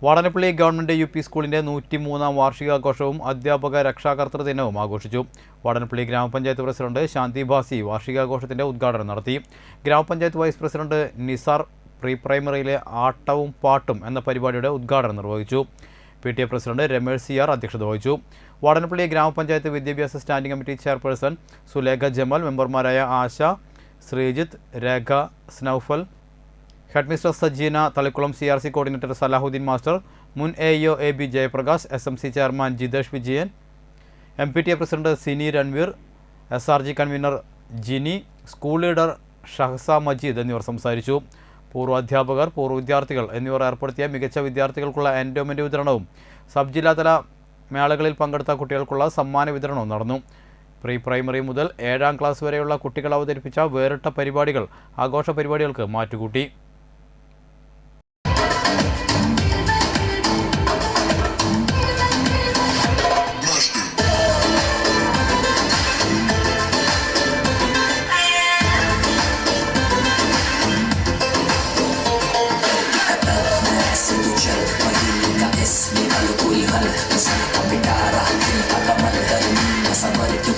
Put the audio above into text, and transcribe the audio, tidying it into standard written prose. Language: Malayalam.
വാടനപ്പള്ളി ഗവൺമെന്റ് UP സ്കൂളിന്റെ 103ാം വാർഷികാഘോഷവും അധ്യാപക രക്ഷാകർതൃ ദിനവും ആഘോഷിച്ചു. വാടനപ്പള്ളി ഗ്രാമപഞ്ചായത്ത് പ്രസിഡന്റ് ശാന്തി ഭാസി വാർഷികാഘോഷത്തിന്റെ ഉദ്ഘാടനം നടത്തി. ഗ്രാമപഞ്ചായത്ത് വൈസ് പ്രസിഡന്റ് നിസാർ പ്രീ പ്രൈമറിയിലെ ആട്ടവും പാട്ടും എന്ന പരിപാടിയുടെ ഉദ്ഘാടനം നിർവഹിച്ചു. PTA പ്രസിഡന്റ് രമേഷ് CR അധ്യക്ഷത വഹിച്ചു. വാടനപ്പള്ളി ഗ്രാമപഞ്ചായത്ത് വിദ്യാഭ്യാസ standing committee chairperson Sulekha Jamal, മെമ്പർമാരായ Asha, Sreejith, Rekha, Snaufal, headmistress Sajeena, Thalikkulam CRC coordinator Salahuddin master, മുൻ AEO AB Jayaprakash, SMC chairman Jithesh Vijayan, MPTA president Sini Ranveer, SRG convener Jini, school leader Shahasa Majeed എന്നിവർ സംസാരിച്ചു. പൂർവ്വ അധ്യാപകർ, പൂർവ്വ വിദ്യാർത്ഥികൾ എന്നിവർ ഏർപ്പെടുത്തിയ മികച്ച വിദ്യാർത്ഥികൾക്കുള്ള എൻഡോമെന്റ് വിതരണവും സബ് ജില്ലാതല മേളകളിൽ പങ്കെടുത്ത കുട്ടികൾക്കുള്ള സമ്മാന വിതരണവും നടന്നു. പ്രീ പ്രൈമറി മുതൽ 7ാം ക്ലാസ് വരെയുള്ള കുട്ടികൾ അവതരിപ്പിച്ച വേറിട്ട പരിപാടികൾ ആഘോഷ പരിപാടികൾക്ക് മാറ്റുകൂട്ടി. Sabar itu